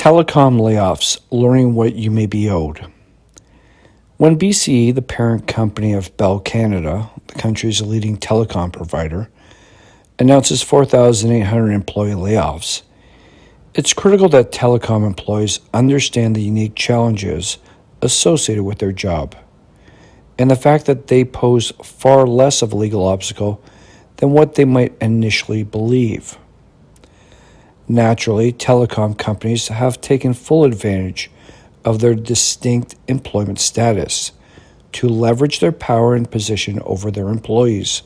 Telecom layoffs, learning what you may be owed. When BCE, the parent company of Bell Canada, the country's leading telecom provider, announces 4,800 employee layoffs, it's critical that telecom employees understand the unique challenges associated with their job and the fact that they pose far less of a legal obstacle than what they might initially believe. Naturally, telecom companies have taken full advantage of their distinct employment status to leverage their power and position over their employees,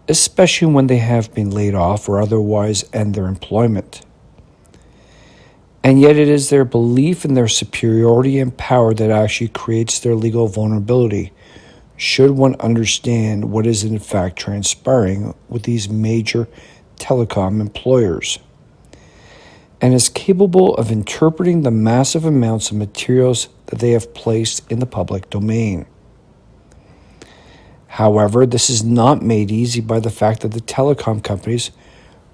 especially when they have been laid off or otherwise end their employment. And yet it is their belief in their superiority and power that actually creates their legal vulnerability, should one understand what is in fact transpiring with these major telecom employers, and is capable of interpreting the massive amounts of materials that they have placed in the public domain. However, this is not made easy by the fact that the telecom companies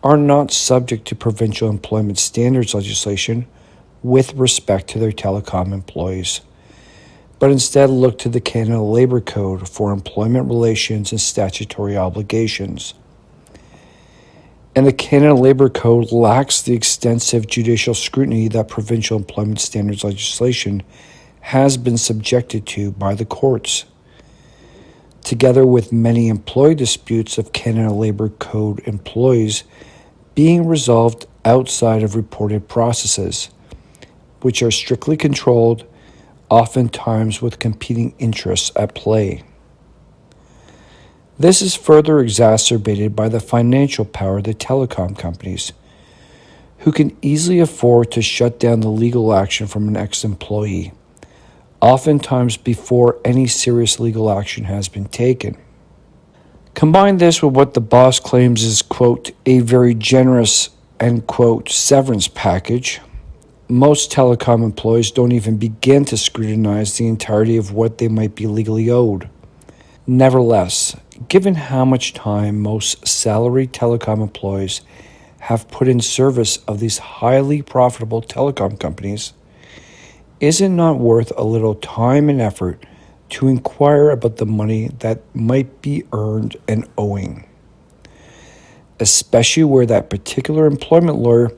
are not subject to provincial employment standards legislation with respect to their telecom employees, but instead look to the Canada Labour Code for employment relations and statutory obligations. And the Canada Labour Code lacks the extensive judicial scrutiny that provincial employment standards legislation has been subjected to by the courts. Together with many employee disputes of Canada Labour Code employees being resolved outside of reported processes, which are strictly controlled, oftentimes with competing interests at play. This is further exacerbated by the financial power of the telecom companies, who can easily afford to shut down the legal action from an ex-employee, oftentimes before any serious legal action has been taken. Combine this with what the boss claims is, quote, a very generous, end quote, severance package. Most telecom employees don't even begin to scrutinize the entirety of what they might be legally owed. Nevertheless, given how much time most salaried telecom employees have put in service of these highly profitable telecom companies, is it not worth a little time and effort to inquire about the money that might be earned and owing, especially where that particular employment lawyer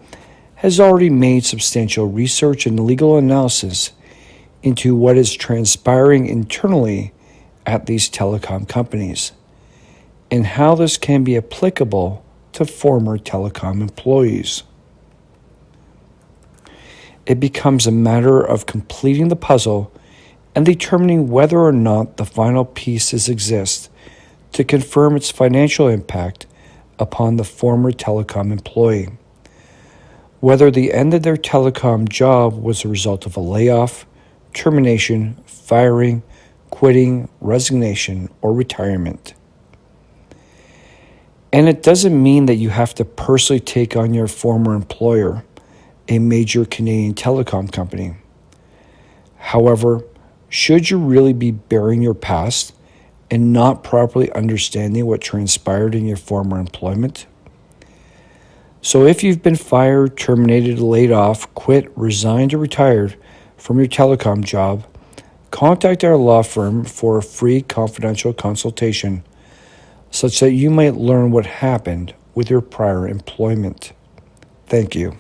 has already made substantial research and legal analysis into what is transpiring internally at these telecom companies, and how this can be applicable to former telecom employees. It becomes a matter of completing the puzzle and determining whether or not the final pieces exist to confirm its financial impact upon the former telecom employee, whether the end of their telecom job was a result of a layoff, termination, firing, quitting, resignation, or retirement. And it doesn't mean that you have to personally take on your former employer, a major Canadian telecom company. However, should you really be burying your past and not properly understanding what transpired in your former employment? So if you've been fired, terminated, laid off, quit, resigned, or retired from your telecom job, contact our law firm for a free confidential consultation such that you might learn what happened with your prior employment. Thank you.